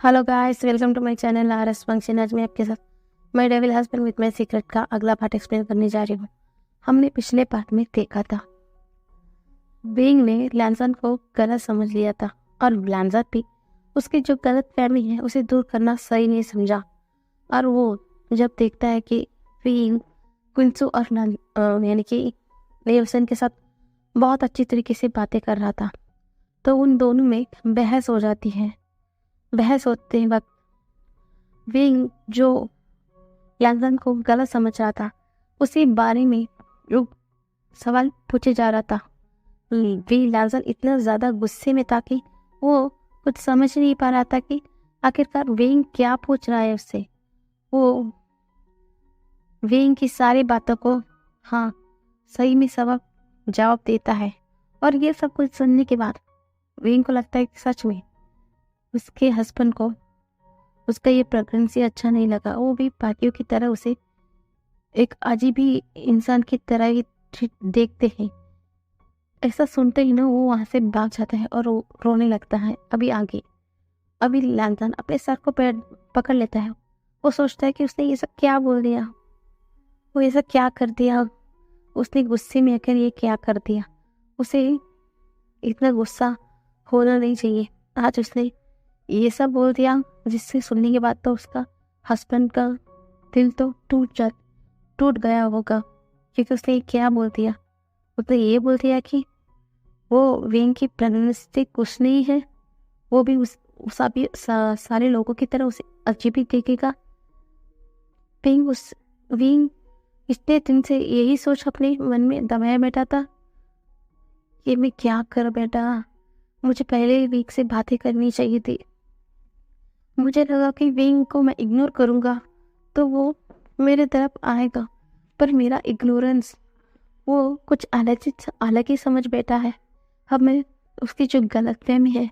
Hello guys, welcome to my channel RS function. आज मैं आपके साथ my devil husband with my secret का अगला पार्ट एक्सप्लेन करने जा रही हूँ। हमने पिछले पार्ट में देखा था बीइंग ने लैंसन को गलत समझ लिया था और लैंसन भी उसकी जो गलत फहमी है उसे दूर करना सही नहीं समझा। और वो जब देखता है कि बीइंग क्विंसू और यानी कि नेल्सन के साथ बहुत अच्छी तरीके से बातें कर रहा था, तो उन दोनों में बहस हो जाती है। बहस होते वक्त विंग जो लैंसन को गलत समझ रहा था उसी बारे में जो सवाल पूछे जा रहा था, भी लैंसन इतना ज़्यादा गुस्से में था कि वो कुछ समझ नहीं पा रहा था कि आखिरकार विंग क्या पूछ रहा है उससे। वो विंग की सारी बातों को हाँ सही में सब जवाब देता है। और ये सब कुछ सुनने के बाद विंग को लगता है कि सच में उसके हस्बैंड को उसका ये प्रेगनेंसी अच्छा नहीं लगा। वो भी बाकियों की तरह उसे एक अजीब ही इंसान की तरह ही देखते हैं। ऐसा सुनते ही ना वो वहाँ से भाग जाता है और रोने लगता है। अभी लैंसन अपने सर को पकड़ लेता है। वो सोचता है कि उसने ये सब क्या बोल दिया, वो ये सब क्या कर दिया, उसने गुस्से में आकर ये क्या कर दिया। उसे इतना गुस्सा होना नहीं चाहिए। आज उसने ये सब बोल दिया जिससे सुनने के बाद तो उसका हस्बैंड का दिल तो टूट गया होगा, क्योंकि उसने क्या बोल दिया। उसने ये बोल दिया कि वो विंग की प्रेगनेंसी कुछ नहीं है, वो भी सारे लोगों की तरह उसे अजीब ही देखेगा। विंग इतने दिन से यही सोच अपने मन में दबाया बैठा था कि मैं क्या कर बैठा, मुझे पहले वीक से बातें करनी चाहिए थी। मुझे लगा कि विंग को मैं इग्नोर करूँगा तो वो मेरे तरफ आएगा, पर मेरा इग्नोरेंस वो कुछ अलग ही समझ बैठा है। अब मैं उसकी जो गलतफहमी है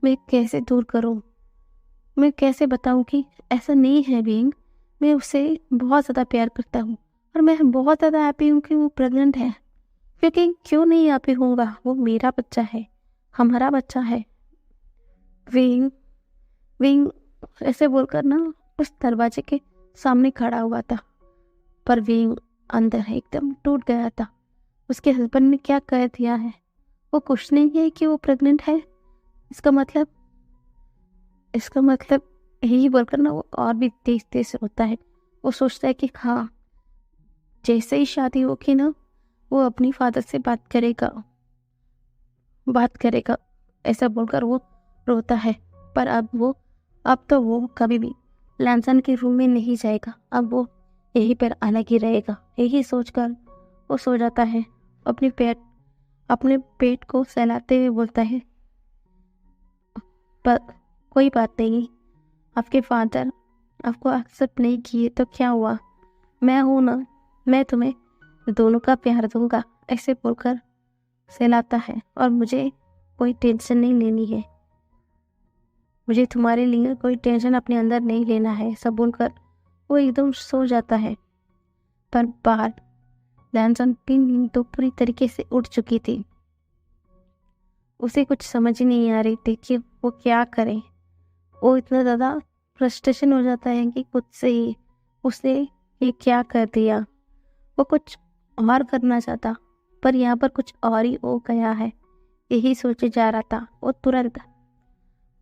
मैं कैसे दूर करूँ, मैं कैसे बताऊँ कि ऐसा नहीं है विंग, मैं उससे बहुत ज़्यादा प्यार करता हूँ और मैं बहुत ज़्यादा हैप्पी हूँ कि वो प्रेग्नेंट है। क्योंकि क्यों नहीं हैप्पी होऊंगा, वो मेरा बच्चा है, हमारा बच्चा है। विंग विंग ऐसे बोलकर ना उस दरवाजे के सामने खड़ा हुआ था, पर विंग अंदर एकदम टूट गया था। उसके हस्बैंड ने क्या कह दिया है, वो कुछ नहीं है कि वो प्रेग्नेंट है। इसका मतलब यही बोलकर ना वो और भी तेज तेज होता है। वो सोचता है कि हाँ, जैसे ही शादी होगी ना वो अपनी फादर से बात करेगा। ऐसा बोलकर वो रोता है। पर अब तो वो कभी भी लैंसन के रूम में नहीं जाएगा। अब वो यहीं पर अलग ही रहेगा। यही सोचकर वो सो जाता है। अपने पेट को सहलाते हुए बोलता है, पर कोई बात नहीं, आपके फादर आपको एक्सेप्ट नहीं किए तो क्या हुआ, मैं हूं ना, मैं तुम्हें दोनों का प्यार दूंगा। ऐसे बोलकर सहलाता है। और मुझे कोई टेंशन नहीं लेनी है, मुझे तुम्हारे लिए कोई टेंशन अपने अंदर नहीं लेना है। सब बोलकर वो एकदम सो जाता है। पर बाहर लैंसन की नींद तो पूरी तरीके से उठ चुकी थी। उसे कुछ समझ ही नहीं आ रही थी कि वो क्या करे। वो इतना ज़्यादा फ्रस्ट्रेशन हो जाता है कि खुद से ही उसने ये क्या कर दिया। वो कुछ और करना चाहता, पर यहाँ पर कुछ और ही हो गया है। यही सोचे जा रहा था। वो तुरंत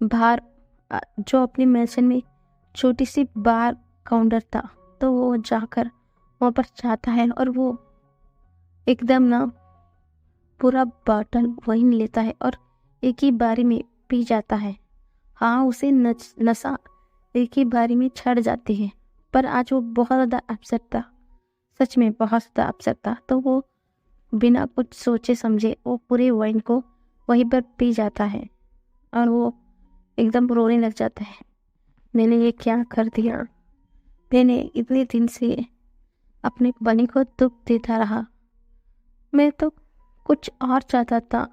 बाहर जो अपनी मैंशन में छोटी सी बार काउंटर था, तो वो जाकर वहाँ पर जाता है और वो एकदम ना पूरा बॉटल वहीं लेता है और एक ही बारी में पी जाता है। हाँ, उसे नशा एक ही बारी में चढ़ जाती है। पर आज वो बहुत ज़्यादा अपसेट था, सच में बहुत ज़्यादा अपसेट था। तो वो बिना कुछ सोचे समझे वो पूरे वाइन को वहीं पर पी जाता है और वो एकदम रोने लग जाता है। मैंने ये क्या कर दिया, मैंने इतने दिन से अपने बनी को दुख देता रहा, मैं तो कुछ और चाहता था,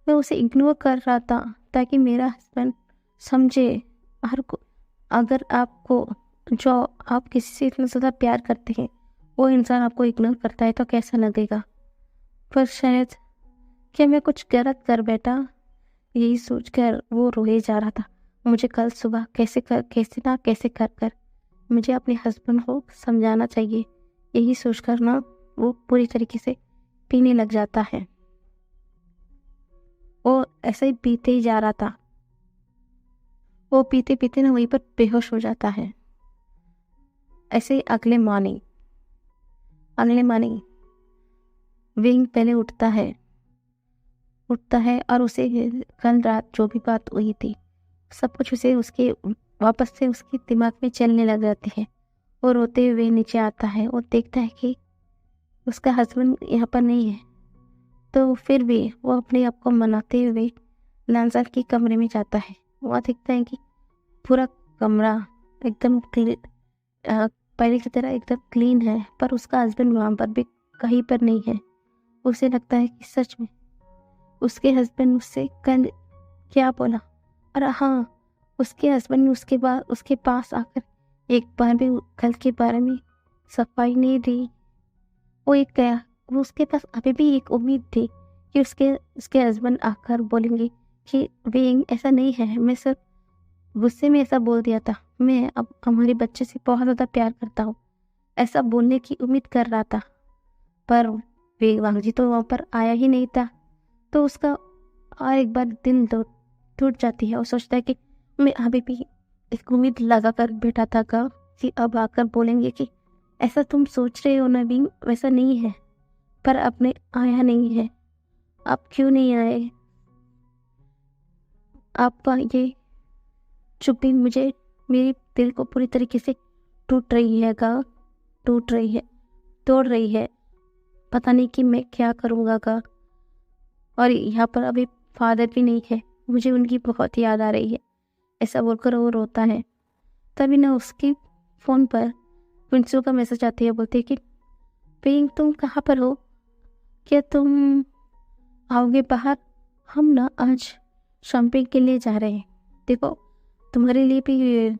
मैं उसे इग्नोर कर रहा था ताकि मेरा हस्बैंड समझे। अगर आपको जो आप किसी से इतना ज़्यादा प्यार करते हैं वो इंसान आपको इग्नोर करता है तो कैसा लगेगा। पर शायद क्या मैं कुछ गलत कर बैठा, यही सोचकर वो रोए जा रहा था। मुझे कल सुबह कैसे कर मुझे अपने हस्बैंड को समझाना चाहिए। यही सोचकर ना वो पूरी तरीके से पीने लग जाता है। वो ऐसे ही पीते ही जा रहा था। वो पीते पीते ना वहीं पर बेहोश हो जाता है। ऐसे ही अगले मॉर्निंग विंग पहले उठता है और उसे कल रात जो भी बात हुई थी सब कुछ उसे उसके वापस से उसके दिमाग में चलने लग जाती है। वो रोते हुए नीचे आता है और देखता है कि उसका हस्बैंड यहाँ पर नहीं है। तो फिर भी वो अपने आप को मनाते हुए लांसर के कमरे में जाता है। वहाँ देखता है कि पूरा कमरा एकदम पहले की तरह एकदम क्लीन है, पर उसका हस्बैंड वहाँ पर भी कहीं पर नहीं है। उसे लगता है कि सच में उसके हस्बैंड उससे कल क्या बोला। और हाँ, उसके हस्बैंड ने उसके पास आकर एक बार भी कल के बारे में सफाई नहीं दी। वो एक गया, वो उसके पास अभी भी एक उम्मीद थी कि उसके हस्बैंड आकर बोलेंगे कि विंग ऐसा नहीं है, मैं सिर्फ गुस्से में ऐसा बोल दिया था, मैं अब हमारे बच्चे से बहुत ज़्यादा प्यार करता हूँ, ऐसा बोलने की उम्मीद कर रहा था। पर विंग जी तो वहाँ पर आया ही नहीं था। तो उसका और एक बार दिल टूट जाती है और सोचता है कि मैं अभी भी एक उम्मीद लगा कर बैठा था कि अब आकर बोलेंगे कि ऐसा तुम सोच रहे हो ना विंग, वैसा नहीं है। पर आपने आया नहीं है। आप क्यों नहीं आए? आपका ये चुप्पी मुझे मेरे दिल को पूरी तरीके से टूट रही है, तोड़ रही है। पता नहीं कि मैं क्या करूँगा का। और यहाँ पर अभी फादर भी नहीं है, मुझे उनकी बहुत याद आ रही है। ऐसा बोलकर वो रोता है। तभी ना उसके फ़ोन पर प्रिंसू का मैसेज आती है। बोलती है कि पिंक तुम कहाँ पर हो? क्या तुम आओगे बाहर? हम ना आज शॉपिंग के लिए जा रहे हैं। देखो तुम्हारे लिए भी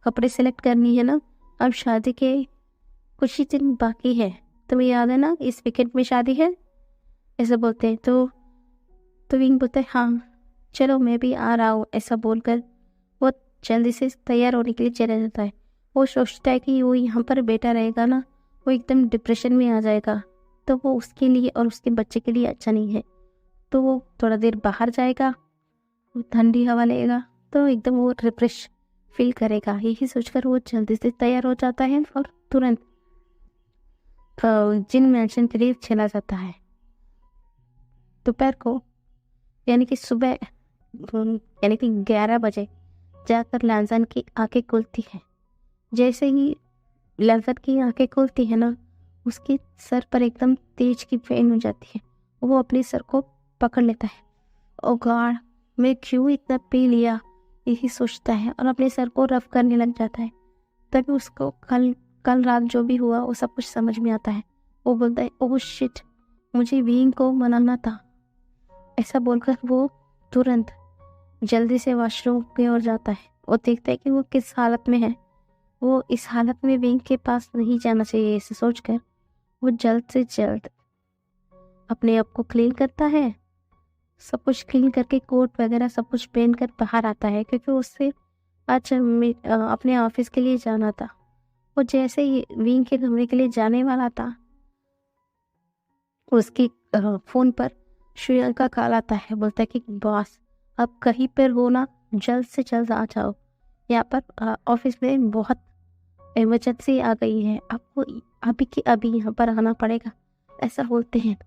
कपड़े सेलेक्ट करनी है ना, अब शादी के कुछ ही दिन बाकी है। तुम्हें याद है ना इस वीकेंड में शादी है? ऐसा बोलते हैं। तो विंग बोलता है हाँ चलो मैं भी आ रहा हूँ। ऐसा बोलकर वो जल्दी से तैयार होने के लिए चला जाता है। वो सोचता है कि वो यहाँ पर बैठा रहेगा ना, वो एकदम डिप्रेशन में आ जाएगा, तो वो उसके लिए और उसके बच्चे के लिए अच्छा नहीं है। तो वो थोड़ा देर बाहर जाएगा, ठंडी हवा लेगा, तो एकदम वो रिफ्रेश फील करेगा। यही सोचकर वो जल्दी से तैयार हो जाता है और तुरंत जिन मैंशन के लिए चला जाता है। दोपहर को यानी कि सुबह यानी कि 11 बजे जाकर लांसन की आंखें खुलती है। जैसे ही लांसन की आंखें खुलती है ना, उसके सर पर एकदम तेज की पेन हो जाती है। वो अपने सर को पकड़ लेता है। ओ गॉड, मैं क्यों इतना पी लिया, यही सोचता है और अपने सर को रफ करने लग जाता है। तभी उसको कल रात जो भी हुआ वो सब कुछ समझ में आता है। वो बोलता है ओह शिट, मुझे विंग को मनाना था। ऐसा बोलकर वो तुरंत जल्दी से वॉशरूम की ओर जाता है। वो देखता है कि वो किस हालत में है। वो इस हालत में विंग के पास नहीं जाना चाहिए, ऐसे सोचकर वो जल्द से जल्द अपने आप को क्लीन करता है। सब कुछ क्लीन करके कोट वगैरह सब कुछ पहन कर बाहर आता है, क्योंकि उससे आज अपने ऑफिस के लिए जाना था। वो जैसे ही विंग के कमरे के लिए जाने वाला था, उसकी फ़ोन पर श्रेया का कॉल आता है। बोलता है कि बॉस अब कहीं पर हो ना, जल्द से जल्द आ जाओ। यहाँ पर ऑफिस में बहुत इमरजेंसी आ गई है, आपको अभी के अभी यहाँ पर आना पड़ेगा, ऐसा बोलते हैं।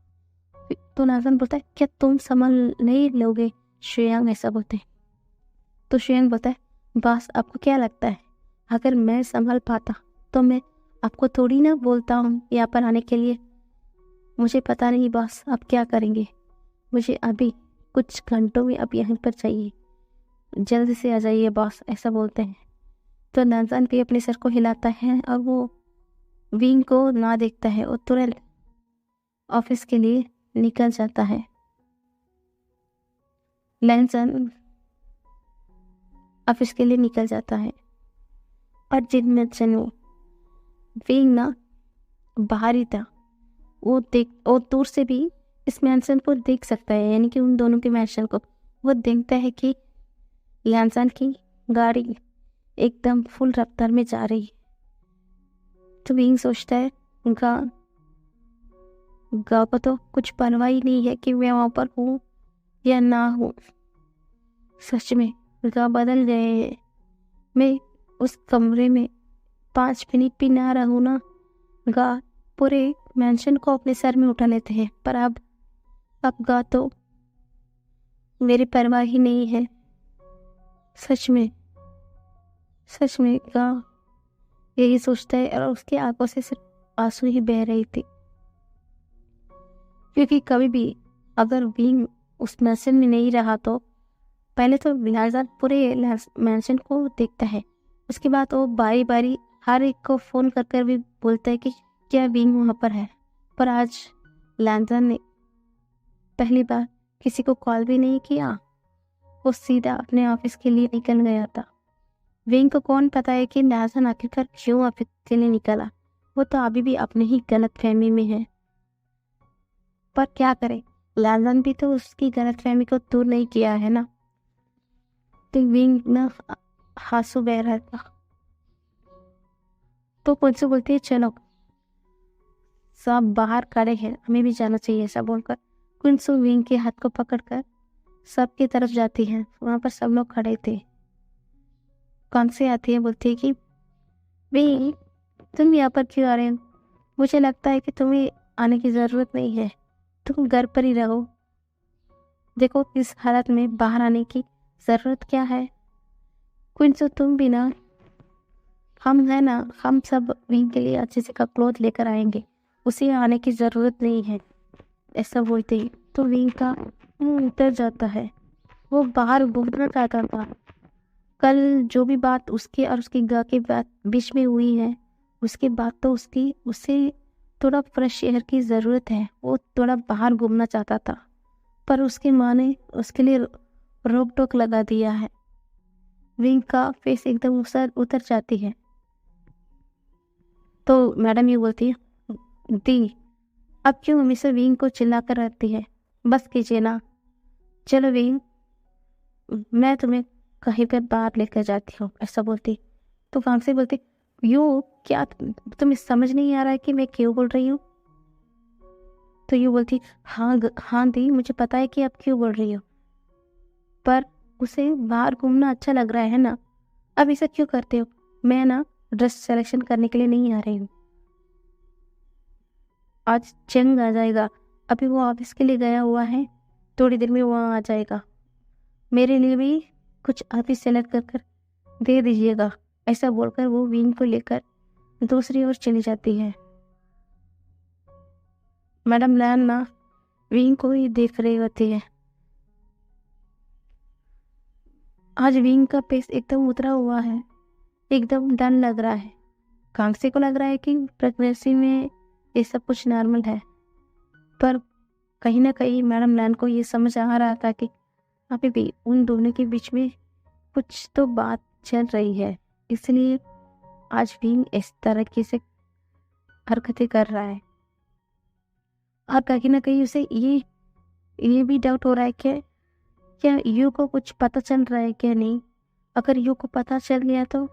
तो नाज़न बोलता है क्या तुम संभाल नहीं लोगे श्रेयांग? ऐसा बोलते हैं। तो श्रेयांग बोलता है बॉस आपको क्या लगता है अगर मैं संभाल पाता तो मैं आपको थोड़ी ना बोलता हूँ यहाँ पर आने के लिए। मुझे पता नहीं बॉस आप क्या करेंगे, मुझे अभी कुछ घंटों में अब यहीं पर चाहिए, जल्दी से आ जाइए बॉस, ऐसा बोलते हैं। तो नाज़न भी अपने सर को हिलाता है और वो विंग को ना देखता है और तुरंत ऑफिस के लिए निकल जाता है। लैंसन ऑफिस के लिए निकल जाता है और जिनमें चनो विंग ना बाहर ही था। वो दूर से भी इस मैंसन को देख सकता है, यानी कि उन दोनों के मैंसन को। वो देखता है कि लैंसन की गाड़ी एकदम फुल रफ्तार में जा रही है। तो विंग सोचता है गा गा को तो कुछ परवाह ही नहीं है कि मैं वहां पर हूँ या ना हूँ। सच में गा बदल गए हैं। मैं उस कमरे में 5 मिनट भी ना रहूँ ना, गा पूरे मेंशन को अपने सर में उठा लेते हैं। पर अब गा तो मेरी परवाह ही नहीं है। सच में गा यही सोचता है और उसकी आंखों से सिर्फ आंसू ही बह रही थी। क्योंकि कभी भी अगर विंग उस मैंशन में नहीं रहा तो पहले तो विलायजान पूरे मैंशन को देखता है। उसके बाद वो बारी बारी हर एक को फोन कर भी बोलता है कि क्या विंग वहाँ पर है। पर आज लैंजन ने पहली बार किसी को कॉल भी नहीं किया। वो सीधा अपने ऑफिस के लिए निकल गया था। विंग को कौन पता है कि लैंजन आखिरकार क्यों ऑफिस के लिए निकला। वो तो अभी भी अपने ही गलतफहमी में है। पर क्या करे, लैंजन भी तो उसकी गलतफहमी को दूर नहीं किया है ना। तो विंग ना हासू बह रहा था। तो कुंसू बोलती है चलो सब बाहर खड़े हैं, हमें भी जाना चाहिए। ऐसा बोलकर कुंसू विंग के हाथ को पकड़कर सबकी तरफ जाती है। वहां पर सब लोग खड़े थे। कौन से आती है, बोलती है कि विंग तुम यहाँ पर क्यों आ रहे हो? मुझे लगता है कि तुम्हें आने की जरूरत नहीं है, तुम घर पर ही रहो। देखो इस हालत में बाहर आने की जरूरत क्या है। कुंसू तुम भी ना, हम है ना, हम सब विंग के लिए अच्छे से क्लोथ लेकर आएंगे, उसे आने की जरूरत नहीं है। ऐसा बोलते ही तो विंग का मुंह उतर जाता है। वो बाहर घूमना चाहता था। कल जो भी बात उसके और उसकी गा के बीच में हुई है, उसके बाद तो उसे थोड़ा फ्रेश एयर की ज़रूरत है। वो थोड़ा बाहर घूमना चाहता था, पर उसकी माँ ने उसके लिए रोक टोक लगा दिया है। विंग का फेस एकदम उतर जाती है। तो मैडम ये बोलती है दी अब क्यों हमेशा विंग को चिल्लाकर रहती है, बस कीजिए ना। चलो विंग मैं तुम्हें कहीं पर बाहर लेकर जाती हूँ। ऐसा बोलती तो काम से बोलती यू क्या तुम्हें समझ नहीं आ रहा है कि मैं क्यों बोल रही हूँ? तो यू बोलती हाँ दी मुझे पता है कि आप क्यों बोल रही हो, पर उसे बाहर घूमना अच्छा लग रहा है ना। अब ऐसा क्यों करते हो? मैं ना ड्रेस सिलेक्शन करने के लिए नहीं आ रही हूँ। आज चंग आ जाएगा, अभी वो ऑफिस के लिए गया हुआ है, थोड़ी देर में वहाँ आ जाएगा। मेरे लिए भी कुछ आप ही सेलेक्ट कर दे दीजिएगा। ऐसा बोलकर वो विंग को लेकर दूसरी ओर चली जाती है। मैडम लैन ना विंग को ही देख रही होती है। आज विंग का पेस एकदम उतरा हुआ है, एकदम डन लग रहा है। कांग्से को लग रहा है कि प्रेगनेंसी में ये सब कुछ नॉर्मल है, पर कहीं ना कहीं मैडम लैन को ये समझ आ रहा था कि अभी भी उन दोनों के बीच में कुछ तो बात चल रही है। इसलिए आज विंग इस तरीके से हरकतें कर रहा है। और कहीं ना कहीं उसे ये भी डाउट हो रहा है कि क्या यू को कुछ पता चल रहा है क्या नहीं। अगर यू को पता चल गया तो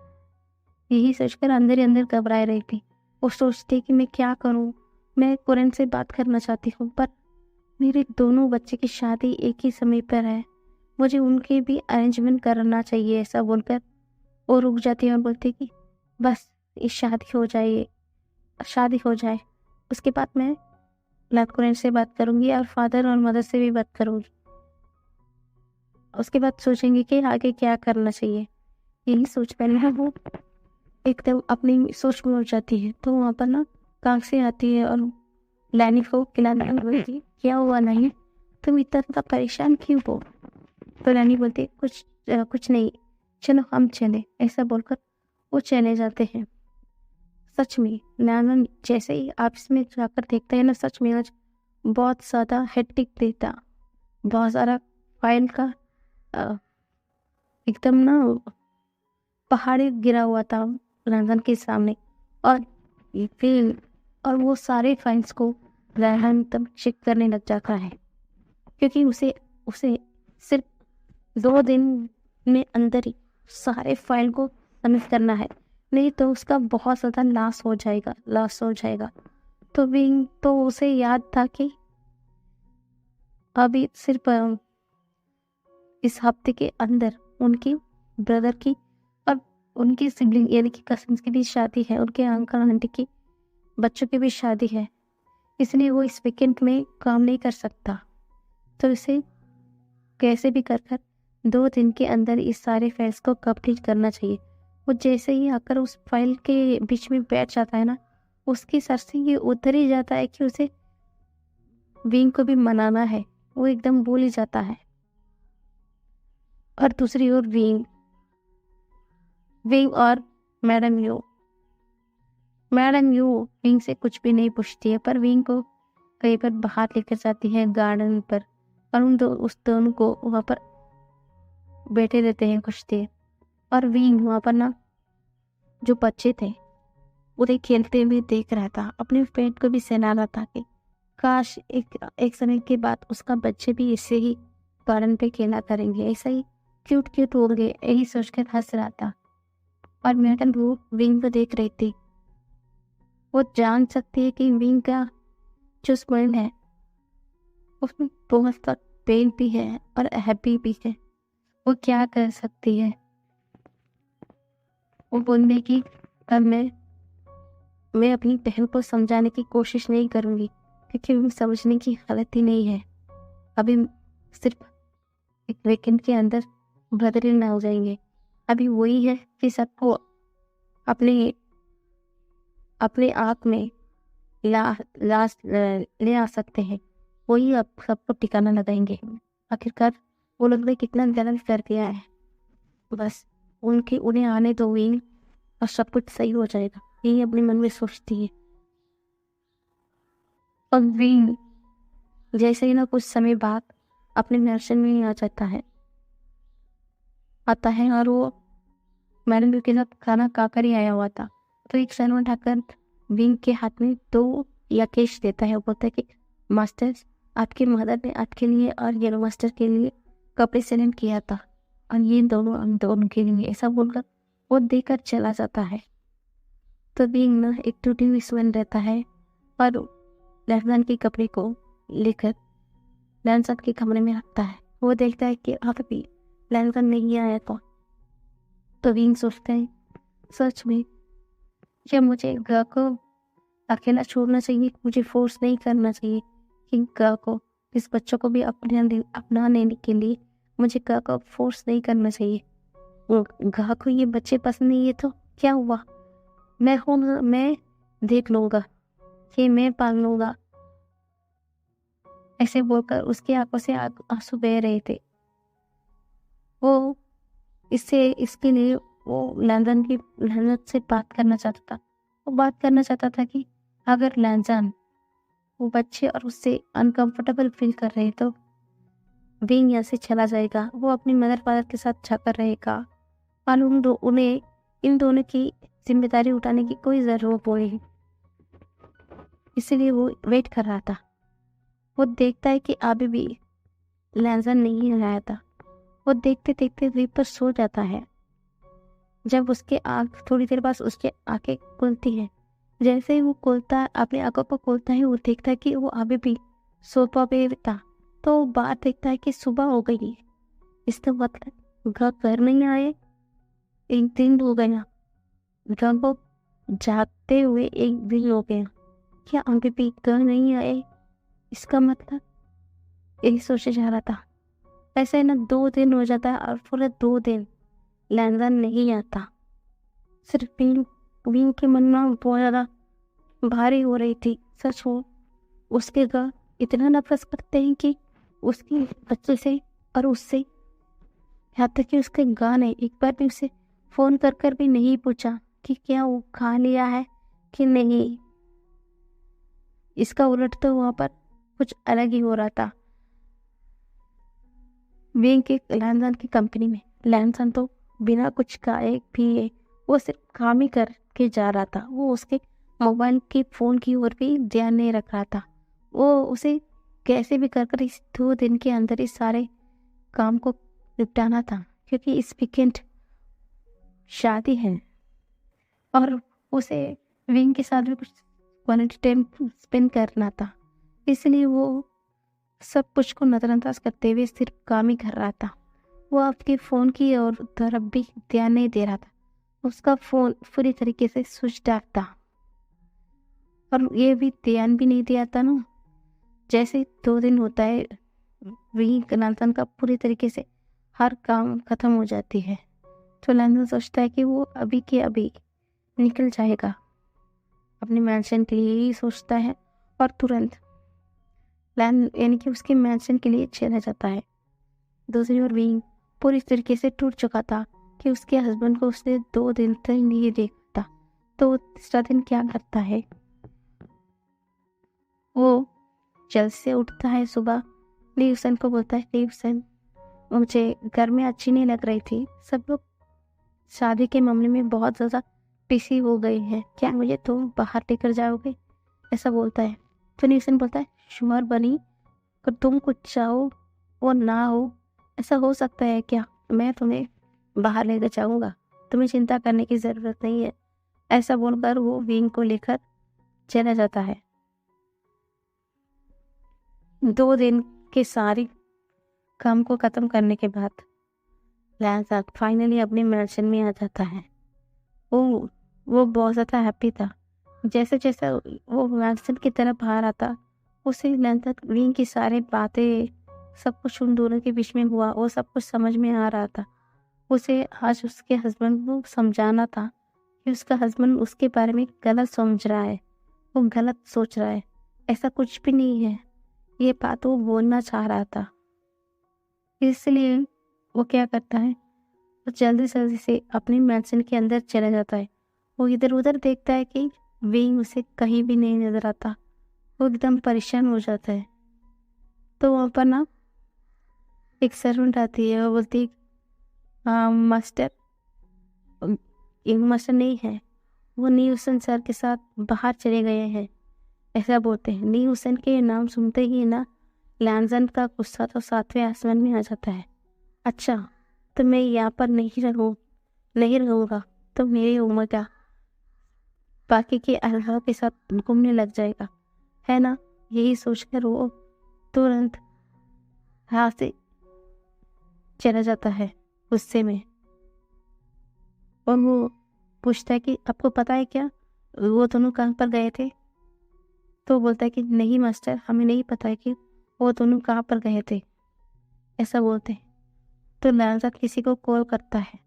यही सोचकर अंदर ही अंदर घबराए रही थी। वो सोचती कि मैं क्या करूं, मैं कुरन से बात करना चाहती हूँ, पर मेरे दोनों बच्चे की शादी एक ही समय पर है, मुझे उनके भी अरेंजमेंट करना चाहिए। ऐसा बोलकर वो रुक जाती है और बोलती कि बस ये शादी हो जाए, उसके बाद मैं लात कुरैन से बात करूंगी और फादर और मदर से भी बात करूंगी। उसके बाद सोचेंगे कि आगे क्या करना चाहिए। यही सोच पहले ना वो एकदम अपनी सोच में हो जाती है। तो वहाँ पर ना कांग्से आती है और लैनी को खिलाने बोलती क्या हुआ नहीं, तुम इतना परेशान क्यों हो? तो लैनी बोलती कुछ नहीं, चलो हम चले। ऐसा बोलकर वो चले जाते हैं। सच में लैनन जैसे ही ऑफिस में जाकर देखता है ना, सच में आज बहुत ज़्यादा हेक्टिक डे था। बहुत सारा फाइल का एकदम ना पहाड़ी गिरा हुआ था लैनन के सामने। और फिर और वो सारे फाइल्स को लैनन तब चेक करने लग जाता है, क्योंकि उसे सिर्फ 2 दिन में अंदर ही सारे फाइल को सबमिट करना है, नहीं तो उसका बहुत ज़्यादा लॉस हो जाएगा। तो विंग तो उसे याद था कि अभी सिर्फ इस हफ्ते के अंदर उनकी ब्रदर की और उनकी सिबलिंग यानी कि कजिन्स की भी शादी है, उनके अंकल आंटी की बच्चों की भी शादी है, इसलिए वो इस वीकेंड में काम नहीं कर सकता। तो इसे कैसे भी कर 2 दिन के अंदर इस सारे फाइल्स को कंप्लीट करना चाहिए। वो जैसे ही आकर उस फाइल के बीच में बैठ जाता है ना, उसके सर से ये उतर ही जाता है कि उसे विंग को भी मनाना है। वो एकदम भूल ही जाता है। और दूसरी ओर विंग और मैडम यू विंग से कुछ भी नहीं पूछती है, पर विंग को कहीं पर बाहर लेकर जाती है गार्डन पर, और उस दोनों को वहाँ पर बैठे रहते हैं कुछ देर। और विंग वहाँ पर ना जो बच्चे थे उन्हें खेलते हुए देख रहा था, अपने पेट को भी सहला रहा था कि काश एक समय के बाद उसका बच्चे भी इससे ही गार्डन पे खेला करेंगे, ऐसा ही क्यूट होंगे, यही सोचकर हंस रहा था। और मैडम वो विंग को देख रही थी। वो जान सकती है कि विंग का जो स्माइल है उसमें बहुत सा पेन भी है और हैप्पी भी है। वो क्या कर सकती है? वो बोलने की अब मैं अपनी बहन को समझाने की कोशिश नहीं करूंगी, क्योंकि वो समझने की हालत ही नहीं है। अभी सिर्फ एक वीकेंड के अंदर ब्रदर इन हो जाएंगे। अभी वही है कि सबको अपने अपने आप में ले आ सकते हैं, वही अब सबको ठिकाना लगाएंगे। आखिरकार वो लोग ने कितना गलत कर दिया है। बस उन्हें आने दो विंग, और सब कुछ सही हो जाएगा, यही अपने मन में सोचती है। और विंग जैसे ही ना कुछ समय बाद अपने नर्सरी में आ जाता है और वो मैडम के साथ खाना खाकर ही आया हुआ था। तो एक सर्वेंट आकर विंग के हाथ में 2 यकेश देता है। वो बोलता है कि मास्टर, आपकी मदर ने आपके लिए और येलो मास्टर के लिए कपड़े सेलेक्ट किया था, और ये दोनों हम दोनों के लिए, ऐसा बोलकर वो देकर चला जाता है। तो विंग ना एक टूटी हुई स्वेन रहता है और लैंसन के कपड़े को लेकर लैंसन के कमरे में रखता है। वो देखता है कि अब भी लैंसन नहीं आया तो विंग सोचता है, सच में क्या मुझे गा को अकेला छोड़ना चाहिए? मुझे फोर्स नहीं करना चाहिए कि गा को, इस बच्चों को भी अपना लेने के लिए मुझे गा को फोर्स नहीं करना चाहिए। गा को ये बच्चे पसंद नहीं है तो क्या हुआ, मैं देख लूंगा, ये मैं पाल लूंगा। ऐसे बोलकर उसकी आंखों से आंसू बह रहे थे। वो इसके लिए वो लैंसन से बात करना चाहता था। वो बात करना चाहता था कि अगर लैंसन वो बच्चे और उससे अनकंफर्टेबल फील कर रहे तो विंग यहाँ से चला जाएगा, वो अपनी मदर फादर के साथ जाकर रहेगा, और उन्हें इन दोनों की जिम्मेदारी उठाने की कोई ज़रूरत नहीं। इसलिए वो वेट कर रहा था। वो देखता है कि अभी भी लैंसन नहीं आया था। वो देखते देखते वे पर सो जाता है। जब उसके आँख थोड़ी देर बाद उसके आंखें खुलती है, जैसे ही वो अपनी आंखों को खोलता है, वो देखता है कि वो अभी भी सोफा पे था। तो बाहर देखता है कि सुबह हो गई है। इसका मतलब घर नहीं आए, एक दिन हो गया। घर को जागते हुए एक दिन हो गया, क्या अभी भी घर नहीं आए? इसका मतलब यही सोचे जा रहा था। ऐसे ना 2 दिन हो जाता है और पूरे 2 दिन लैंसन नहीं आता। सिर्फ विंग के मन में बहुत ज़्यादा भारी हो रही थी। सच हो, उसके घर इतना नफरत करते हैं कि उसके बच्चे से और उससे, यहाँ तक कि उसके गाँ ने एक बार भी उसे फ़ोन कर भी नहीं पूछा कि क्या वो खा लिया है कि नहीं। इसका उलट तो वहाँ पर कुछ अलग ही हो रहा था। विंग के लैंसन की कंपनी में लैंसन तो बिना कुछ खाए पिए वो सिर्फ काम ही करके जा रहा था। वो उसके मोबाइल की फ़ोन की ओर भी ध्यान नहीं रख रहा था। वो उसे कैसे भी कर इस 2 दिन के अंदर इस सारे काम को निपटाना था, क्योंकि इस वीकेंड शादी है और उसे विंग के साथ भी कुछ क्वालिटी टाइम स्पेंड करना था, इसलिए वो सब कुछ को नज़रअंदाज करते हुए सिर्फ काम ही कर रहा था। वो आपके फ़ोन की और तरफ भी ध्यान नहीं दे रहा था। उसका फ़ोन पूरी तरीके से स्विच ऑफ था और ये भी ध्यान भी नहीं दिया था ना, जैसे 2 दिन होता है वही लैंसन का पूरी तरीके से हर काम ख़त्म हो जाती है। तो लैंसन सोचता है कि वो अभी के अभी निकल जाएगा, अपने मैंशन के लिए ही सोचता है और तुरंत लैन यानी कि उसके मैंशन के लिए चला जाता है। दूसरी ओर विंग पूरी तरीके से टूट चुका था कि उसके हस्बैंड को उसने 2 दिन तक नहीं देखा था। तो वो तीसरा दिन क्या करता है, वो जल्द से उठता है सुबह, लीवसन को बोलता है, लीवसन मुझे घर में अच्छी नहीं लग रही थी, सब लोग शादी के मामले में बहुत ज़्यादा पिसी हो गए हैं, क्या मुझे तुम बाहर लेकर जाओगे, ऐसा बोलता है। तो लीवसन बोलता है, श्योर बनी, अगर तुम कुछ चाहो वो ना हो, ऐसा हो सकता है क्या, मैं तुम्हें बाहर लेकर जाऊँगा, तुम्हें चिंता करने की ज़रूरत नहीं है। ऐसा बोलकर वो विंग को लेकर चला जाता है। 2 दिन के सारे काम को ख़त्म करने के बाद लैंसन फाइनली अपने मैंशन में आ जाता है। वो बहुत ज़्यादा हैप्पी था। जैसे जैसे वो मैंशन की तरफ आ रहा था, उसे लैंसन विंग की सारी बातें, सब कुछ उन दोनों के बीच में हुआ, वो सब कुछ समझ में आ रहा था। उसे आज उसके हस्बैंड को समझाना था कि उसका हस्बैंड उसके बारे में गलत समझ रहा है, वो गलत सोच रहा है, ऐसा कुछ भी नहीं है। ये बात वो बोलना चाह रहा था, इसलिए वो क्या करता है, वो जल्दी जल्दी से अपने मैंशन के अंदर चला जाता है। वो इधर उधर देखता है कि विंग उसे कहीं भी नहीं नजर आता। वो एकदम परेशान हो जाता है। तो वहाँ पर ना एक सर्वेंट आती है, वो बोलती है, मास्टर, एक मास्टर नहीं है, वो न्यूसन सर के साथ बाहर चले गए हैं, ऐसा बोलते हैं। न्यूसन के नाम सुनते ही ना लैंसन का गुस्सा तो 7वें आसमान में आ जाता है। अच्छा, तो मैं यहाँ पर नहीं रहूँगा तो मेरी उम्र का बाकी के अल्लाह के साथ घूमने लग जाएगा, है ना। यही सोचकर वो तुरंत यहाँ से चला जाता है गुस्से में। और वो पूछता है कि आपको पता है क्या, वो दोनों कहाँ पर गए थे। तो बोलता है कि नहीं मास्टर, हमें नहीं पता है कि वो दोनों कहाँ पर गए थे, ऐसा बोलते हैं। तो लैंसन किसी को कॉल करता है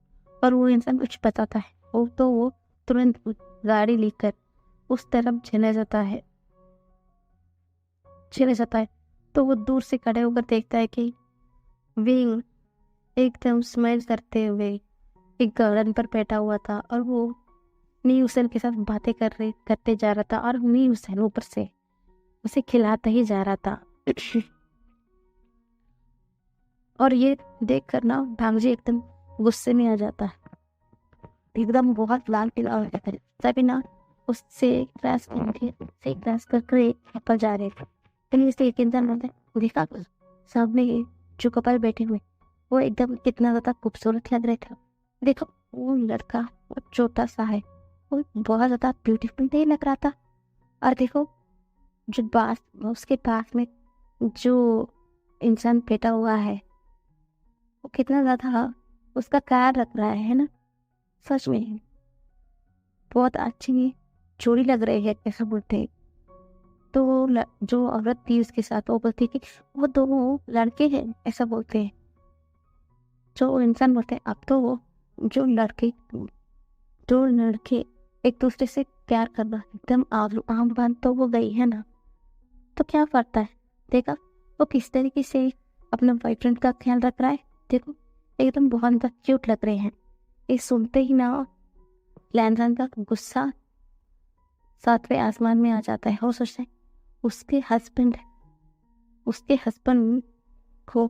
और वो इंसान कुछ बताता है, वो तुरंत गाड़ी लेकर उस तरफ चला जाता है। तो वो दूर से खड़े होकर देखता है कि विंग एकदम स्माइल करते हुए एक गार्डन पर बैठा हुआ था और वो न्यूसन के साथ बातें करते जा रहा था और न्यूसन ऊपर से उसे खिलाता ही जा रहा था। और ये देख कर ना भांगजी एकदम गुस्से में आ जाता है, एकदम बहुत लाल पीला हो जाता है। तभी ना उससे क्रैश करके एक पर जा रहे थे। फिर इससे एक इंसान बोलता है, देखा सामने जो कपल बैठे हुए, वो एकदम कितना ज़्यादा खूबसूरत लग रहे थे। देखो वो लड़का, वो छोटा सा है, वो बहुत ज़्यादा ब्यूटीफुल नहीं लग रहा था। और देखो जो पास उसके पास में जो इंसान बैठा हुआ है, वो कितना ज़्यादा उसका ख्याल रख रहा है ना। सच में बहुत अच्छी जोड़ी लग रही है, कैसा बोलते हैं। तो वो जो औरत थी उसके साथ, वो बोलती कि वो दोनों लड़के हैं, ऐसा बोलते हैं। जो इंसान बोलते हैं, अब तो वो जो लड़के एक दूसरे से प्यार करना एकदम आम बात तो वो गई है ना, तो क्या पड़ता है। देखा वो किस तरीके से अपने बॉयफ्रेंड का ख्याल रख रहा है, देखो एकदम बहुत क्यूट लग रहे हैं। ये सुनते ही ना लैंसन का गुस्सा 7वें आसमान में आ जाता है। वो सोचता है उसके हस्बैंड को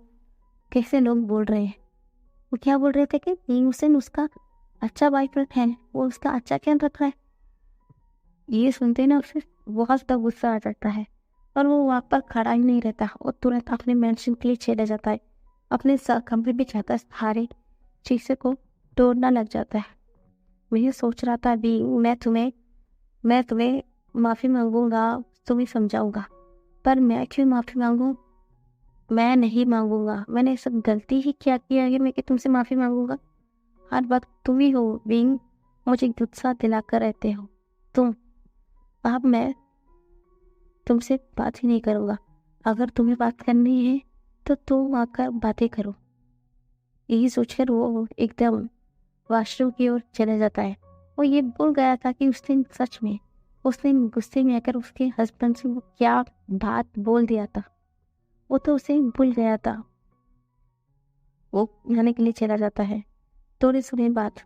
कैसे लोग बोल रहे हैं, वो क्या बोल रहे थे कि न्यूसन उसका अच्छा बॉयफ्रेंड है, वो उसका अच्छा ख्याल रख रहा है। ये सुनते ना उसे बहुत ज़्यादा गुस्सा आ जाता है और वो वहाँ पर खड़ा ही नहीं रहता, वो तुरंत अपने मैंशन के लिए चला जाता है। अपने कमरे में जाता है, सारे शीशे को तोड़ना लग जाता है मैं सोच रहा था भी मैं तुम्हें माफ़ी मांगूंगा, तुम्हें समझाऊंगा, पर मैं क्यों माफ़ी मांगूं? मैं नहीं मांगूंगा। मैंने सब गलती ही क्या किया है मैं कि तुमसे माफ़ी मांगूंगा? हर वक्त तुम ही हो बीइंग मुझे गुस्सा दिलाकर रहते हो तुम। अब मैं तुमसे बात ही नहीं करूंगा। अगर तुम्हें बात करनी है तो तुम आकर बातें करो। यही सोचकर वो एकदम वॉशरूम की ओर चला जाता है। वो ये भूल गया था कि उस दिन सच में उसने गुस्से में आकर उसके हस्बैंड से वो क्या बात बोल दिया था। वो तो उसे भूल गया था। वो नहाने के लिए चला जाता है। थोड़े समय बाद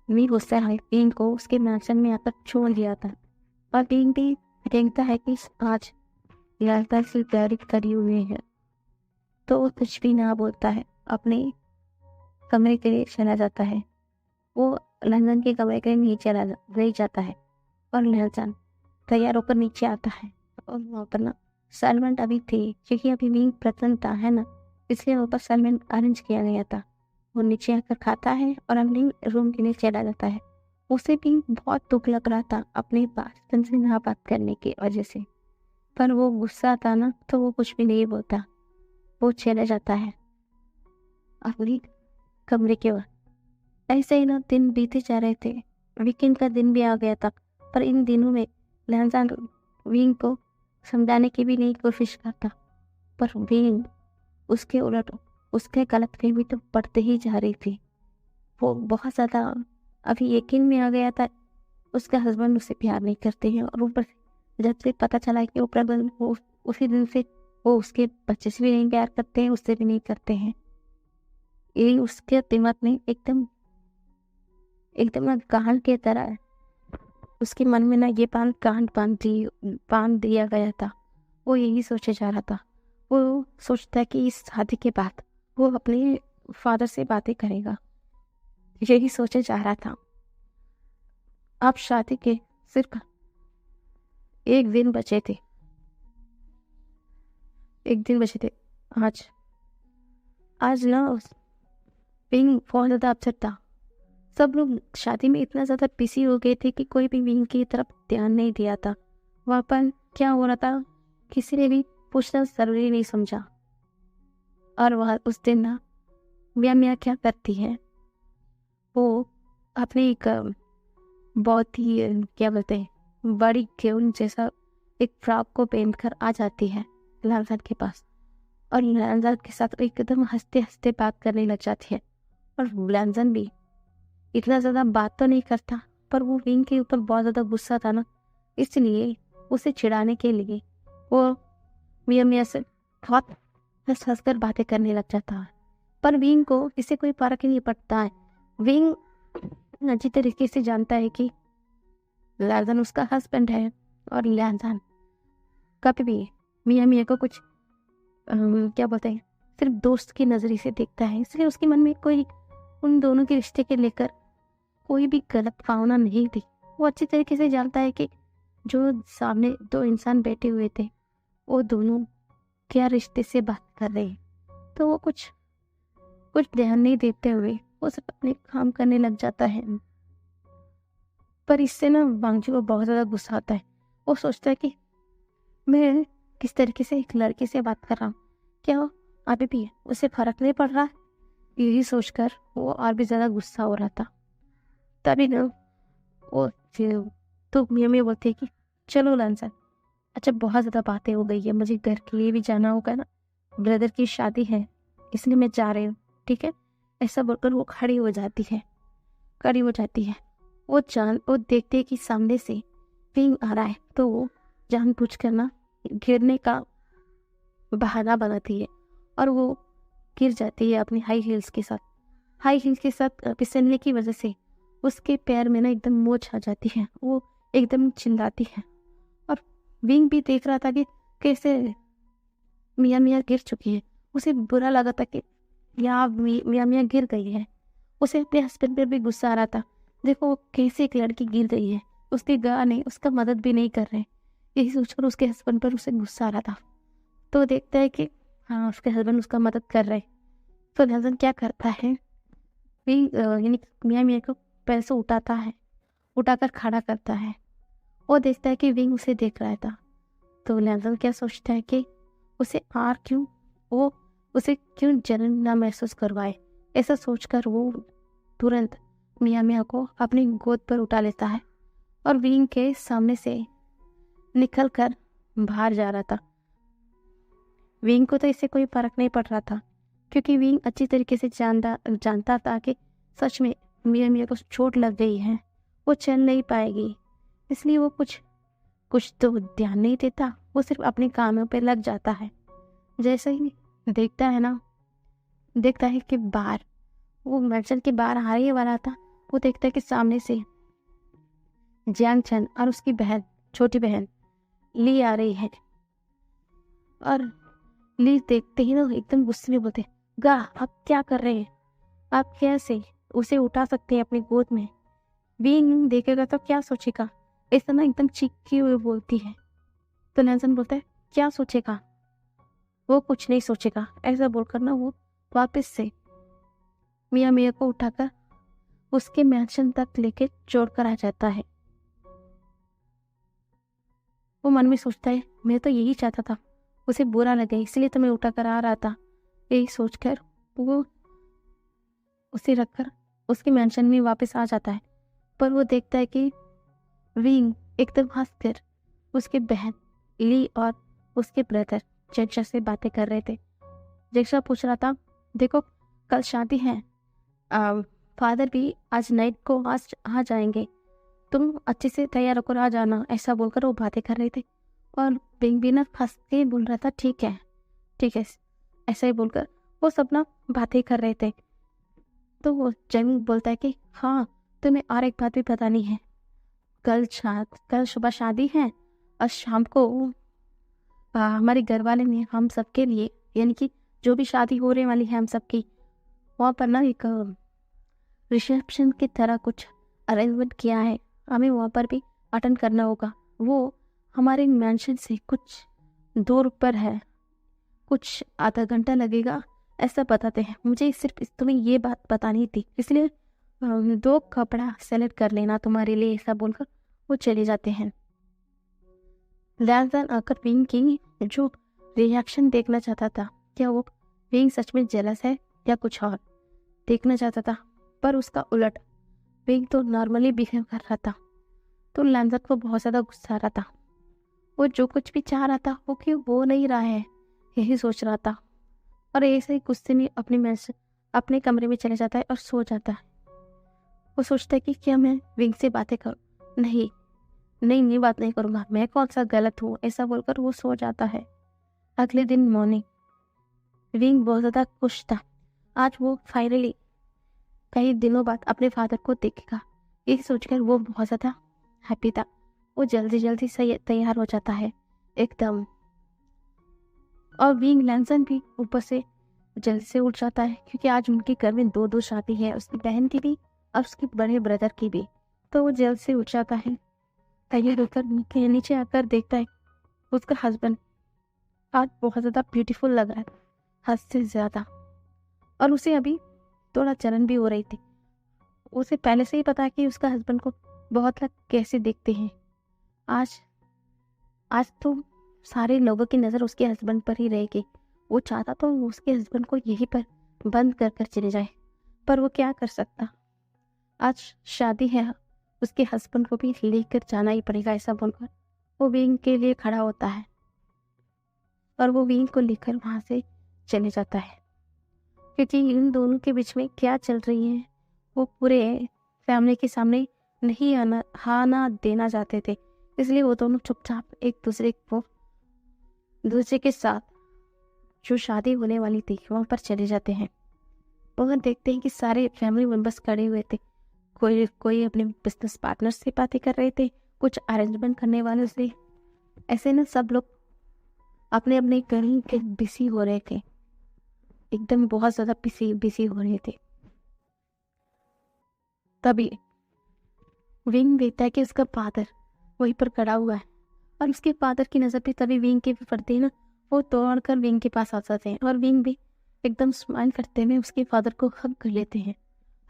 वी गुस्सा है पिंक को उसके मैंशन में आकर छोड़ दिया था। और पिंक भी देखता है कि आज लड़का से तैयारी करी हुई है, तो वो कुछ भी ना बोलता है, अपने कमरे के लिए चला जाता है। वो लंदन के कमरे के लिए नहीं जाता है और लहसन तैयार होकर नीचे आता है। और वहाँ पर ना सेटलमेंट अभी थी, क्योंकि अभी विंग प्रसन्न था है ना, इसलिए वहाँ पर सेटलमेंट अरेंज किया गया था। वो नीचे आकर खाता है और अपने रूम के लिए चला जाता है। उसे भी बहुत दुख लग रहा था अपने हस्बैंड से ना बात करने की वजह से, पर वो गुस्सा था ना तो वो कुछ भी नहीं बोलता। वो चला जाता है अपनी कमरे की ओर। ऐसे ही ना दिन बीते जा रहे थे। वीकेंड का दिन भी आ गया था, पर इन दिनों में लहसान विंग को समझाने की भी नहीं कोशिश करता, पर विंग उसके उलट उसके गलतफहमी तो बढ़ते ही जा रही थी। वो बहुत ज़्यादा अभी यकीन में आ गया था उसका हस्बैंड उससे प्यार नहीं करते हैं, और ऊपर से जब से पता चला कि वो प्रबल वो उसी दिन से वो उसके बच्चे से भी नहीं प्यार करते हैं, उससे भी नहीं करते हैं। यही उसके दिमाग में एकदम एकदम ना गांठ के तरह है। उसके मन में ना ये गांठ बांध दिया गया था। वो यही सोचे जा रहा था। वो सोचता है कि इस शादी के बाद वो अपने फादर से बातें करेगा, यही सोचे जा रहा था। अब शादी के सिर्फ एक दिन बचे थे। आज आज ना विंग बहुत ज़्यादा अपसेट था। सब लोग शादी में इतना ज़्यादा बिजी हो गए थे कि कोई भी विंग की तरफ ध्यान नहीं दिया था। वहाँ पर क्या हो रहा था किसी ने भी पूछना ज़रूरी नहीं समझा। और वह उस दिन ना मियाँ क्या करती है, वो अपने एक बहुत ही क्या बोलते हैं बड़ी क्यून जैसा एक फ्रॉक को पहनकर आ जाती है लालसान के पास, और लालसान के साथ एकदम हंसते हंसते बात करने लग जाती है। और लालसान भी इतना ज़्यादा बात तो नहीं करता, पर वो विंग के ऊपर बहुत ज़्यादा गुस्सा था ना, इसलिए उसे चिढ़ाने के लिए वो मियाँ से बहुत हंस हंस कर बातें करने लग जाता है। पर विंग को इससे कोई फर्क ही नहीं पड़ता है। विंग अच्छी तरीके से जानता है कि लालसान उसका हस्बैंड है, और लालसान कभी भी मियाँ को कुछ क्या बोलते हैं सिर्फ दोस्त की नज़रिए से देखता है, इसलिए उसके मन में कोई उन दोनों के रिश्ते के लेकर कोई भी गलत भावना नहीं थी। वो अच्छी तरीके से जानता है कि जो सामने दो इंसान बैठे हुए थे वो दोनों क्या रिश्ते से बात कर रहे हैं, तो वो कुछ ध्यान नहीं देते हुए वो सब अपने काम करने लग जाता है। पर इससे ना वांगजी को बहुत ज़्यादा गुस्सा आता है। वो सोचता है कि मैं किस तरीके से एक लड़के से बात कर रहा हूँ, क्या अभी भी उसे फर्क नहीं पड़ रहा? यही सोचकर वो और भी ज़्यादा गुस्सा हो रहा था। तभी ना वो फिर तो मियाँ बोलती है कि चलो लालसान, अच्छा बहुत ज़्यादा बातें हो गई है, मुझे घर के लिए भी जाना होगा ना, ब्रदर की शादी है इसलिए मैं जा रही हूँ, ठीक है। ऐसा बोलकर वो खड़ी हो जाती है। वो देखते है कि सामने से विंग आ रहा है, तो वो जानबूझकर ना गिरने का बहाना बनाती है और वो गिर जाती है अपनी हाई हील्स के साथ फिसलने की वजह से उसके पैर में ना एकदम मोच आ जाती है। वो एकदम चिल्लाती है, और विंग भी देख रहा था कि कैसे मियाँ गिर चुकी है। उसे बुरा लगा था कि यहाँ मियाँ गिर गई है। उसे अपने हस्बैंड पर भी गुस्सा आ रहा था, देखो वो कैसे एक लड़की गिर गई है, उसके गवाह नहीं, उसका मदद भी नहीं कर रहे। यही सोचकर उसके हस्बैंड पर उसे गुस्सा आ रहा था। तो देखता है कि हाँ उसके हस्बैंड उसका मदद कर रहे। तो लहसन क्या करता है, विंग यानी मियाँ मियाँ को पैर से उठाकर खड़ा करता है। वो देखता है कि विंग उसे देख रहा था। तो लैंसन क्या सोचता है कि वो उसे क्यों जलन ना महसूस करवाए। ऐसा सोचकर वो तुरंत मियाँ मियाँ को अपनी गोद पर उठा लेता है और विंग के सामने से निकल कर बाहर जा रहा था। विंग को तो इससे कोई फर्क नहीं पड़ रहा था, क्योंकि विंग अच्छी तरीके से जानता था कि सच में मियाँ मियाँ को चोट लग गई है, वो चल नहीं पाएगी। इसलिए वो कुछ तो ध्यान नहीं देता, वो सिर्फ अपने कामों पे लग जाता है। जैसे ही देखता है कि बाहर वो मैंशन के बाहर आने वाला था, वो देखता है कि सामने से जियांग चन और उसकी छोटी बहन ली आ रही है। और ली देखते ही ना एकदम गुस्से में बोलते, गा आप क्या कर रहे हैं, आप कैसे उसे उठा सकते हैं अपनी गोद में। विंग देखेगा तो क्या सोचेगा, ऐसा ना एकदम चीखती हुई बोलती है। तो लैंसन बोलता है क्या सोचेगा, वो कुछ नहीं सोचेगा। ऐसा बोलकर ना वो वापस से मियाँ मियाँ को उठाकर उसके मैंशन तक लेके छोड़कर आ जाता है। वो मन में सोचता है मैं तो यही चाहता था, उसे बुरा लगे इसलिए तो मैं उठाकर आ रहा था। यही सोचकर वो उसे रखकर उसके मैंशन में वापस आ जाता है। पर वो देखता है कि विंग एकदम हंसकर उसके बहन ली और उसके ब्रदर जेक्शा से बातें कर रहे थे। जेक्शा पूछ रहा था, देखो कल शादी है, फादर भी आज नाइट को आज आ जाएंगे, तुम अच्छे से तैयार होकर आ जाना। ऐसा बोलकर वो बातें कर रहे थे और विंग भी ना हंस के बोल रहा था ठीक है। ऐसा ही बोलकर वो सब ना बातें कर रहे थे। तो वो जेंग बोलता है कि हाँ तुम्हें और एक बात भी बतानी है, कल सुबह शादी है और शाम को हमारे घर वाले ने हम सबके लिए, यानी कि जो भी शादी होने वाली है हम सबकी, वहाँ पर ना एक रिसेप्शन की तरह कुछ अरेंजमेंट किया है, हमें वहाँ पर भी अटेंड करना होगा। वो हमारे मैंशन से कुछ दूर पर है, कुछ आधा घंटा लगेगा ऐसा बताते हैं। मुझे सिर्फ तुम्हें ये बात बतानी थी, इसलिए 2 कपड़ा सेलेक्ट कर लेना तुम्हारे लिए, ऐसा बोलकर वो चले जाते हैं। लैंसन आकर विंग की जो रिएक्शन देखना चाहता था, क्या वो विंग सच में जेलस है या कुछ और देखना चाहता था, पर उसका उलट विंग तो नॉर्मली बिहेव कर रहा था। तो लैंसन को बहुत ज़्यादा गुस्सा आ रहा था। वो जो कुछ भी चाह रहा था वो क्यों हो नहीं रहा है, यही सोच रहा था। और ऐसे ही गुस्से में अपने कमरे में चले जाता है और सो जाता है। वो सोचता है कि क्या मैं विंग से बातें करूं, नहीं बात नहीं करूंगा, मैं कौन सा गलत हूँ, ऐसा बोलकर वो सो जाता है। अगले दिन मॉर्निंग विंग बहुत ज़्यादा खुश था। आज वो फाइनली कई दिनों बाद अपने फादर को देखेगा, यही सोचकर वो बहुत ज़्यादा हैप्पी था। वो जल्दी से तैयार हो जाता है एकदम। और विंग लैंसन भी ऊपर से जल्दी से उठ जाता है, क्योंकि आज उनके घर में 2 शादी है, उसकी बहन की भी और उसके बड़े ब्रदर की भी। तो वो जल्द से उठ जाता है, तैयार होकर नीचे आकर देखता है उसका हस्बैंड आज बहुत ज़्यादा ब्यूटीफुल लग रहा है, हद से ज़्यादा। और उसे अभी थोड़ा जलन भी हो रही थी। उसे पहले से ही पता है कि उसका हस्बैंड को बहुत लोग कैसे देखते हैं। आज तो सारे लोगों की नज़र उसके हस्बैंड पर ही रहेगी। वो चाहता तो उसके हस्बैंड को यहीं पर बंद कर चले जाए, पर वो क्या कर सकता। आज शादी है, उसके हस्बैंड को भी लेकर जाना ही पड़ेगा, ऐसा बोलकर वो विंग के लिए खड़ा होता है और वो विंग को लेकर वहाँ से चले जाता है। क्योंकि इन दोनों के बीच में क्या चल रही है वो पूरे फैमिली के सामने नहीं आना देना चाहते थे, इसलिए वो दोनों चुपचाप एक दूसरे के साथ जो शादी होने वाली थी वहाँ पर चले जाते हैं। वहाँ देखते हैं कि सारे फैमिली मेम्बर्स खड़े हुए थे। कोई अपने बिजनेस पार्टनर से बातें कर रहे थे, कुछ अरेंजमेंट करने वालों से। ऐसे ना सब लोग अपने अपने कहीं के बिजी हो रहे थे, एकदम बहुत ज़्यादा बिजी हो रहे थे। तभी विंग देखता है कि उसका फादर वहीं पर खड़ा हुआ है और उसके फादर की नज़र भी तभी विंग के पड़ती है ना। वो दौड़कर विंग के पास आ जाते हैं और विंग भी एकदम स्माइल करते हुए उसके फादर को हग कर लेते हैं।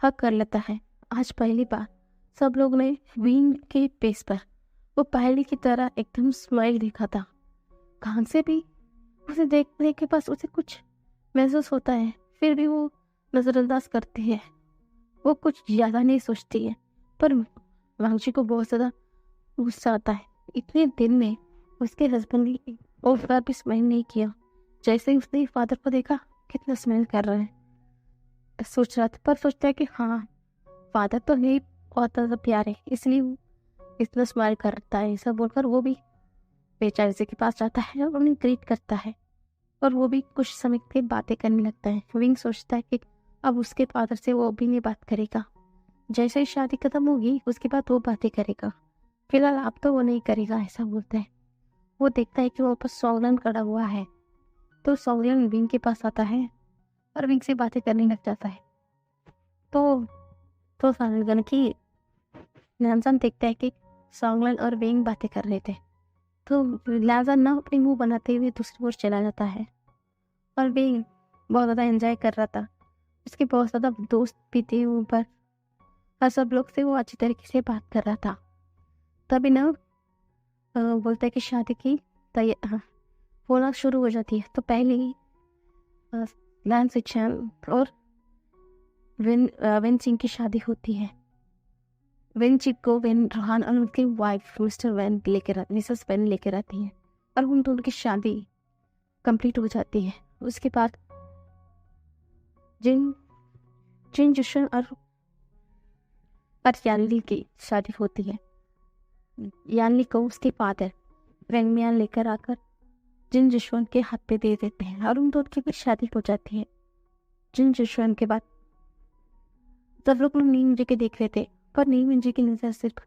हक कर लेता है। आज पहली बार सब लोग ने विंग के फेस पर वो पहले की तरह एकदम स्माइल देखा था। कहाँ से भी उसे देखने के पास उसे कुछ महसूस होता है, फिर भी वो नज़रअंदाज करती है। वो कुछ ज़्यादा नहीं सोचती है, पर वांगची को बहुत ज़्यादा गुस्सा आता है। इतने दिन में उसके हस्बैंड ने एक बार भी स्माइल नहीं किया। जैसे ही उसने फादर को देखा, कितना स्माइल कर रहा है, सोच रहा था, पर सोचता है कि हाँ, फादर तो है बहुत ज़्यादा प्यारे, इसलिए वो इतना स्माइल करता है। ऐसा बोलकर वो भी बेचारे के पास जाता है और उन्हें ग्रीट करता है, और वो भी कुछ समय के बातें करने लगता है। विंग सोचता है कि अब उसके फादर से वो अभी नहीं बात करेगा, जैसे ही शादी खत्म होगी उसके बाद वो बातें करेगा, फिलहाल अब तो वो नहीं करेगा, ऐसा बोलता है। वो देखता है कि वहाँ पर सॉन्गलन खड़ा हुआ है, तो सॉन्गलन विंग के पास आता है और विंग से बातें करने लग जाता है। तो सॉन्गलन की लैंसन देखता है कि सॉन्गलन और विंग बातें कर रहे थे, तो लैंसन ना अपनी मुंह बनाते हुए दूसरी ओर चला जाता है, और विंग बहुत ज़्यादा एंजॉय कर रहा था। उसके बहुत ज़्यादा दोस्त भी थे वहाँ पर, और सब लोग से वो अच्छी तरीके से बात कर रहा था। तभी ना बोलता है कि शादी की तैयार होना शुरू हो जाती है। तो पहले ही लैन सिचन और वेन सिंह की शादी होती है। वेन चिक को वेन रोहान और उनकी wife mister when Mrs when लेकर आती है, और उन दोनों की शादी कंप्लीट हो जाती है। उसके बाद जिन जुशन और यानली की शादी होती है। यानली को उसके फादर वेंग मियान लेकर आकर जिन जुशन के हाथ पे दे देते हैं, और उन दोनों की भी शादी हो जाती है। जिन जुशन के बाद सब लोग नीम जी के देख रहे थे, पर नीम जी की नजर सिर्फ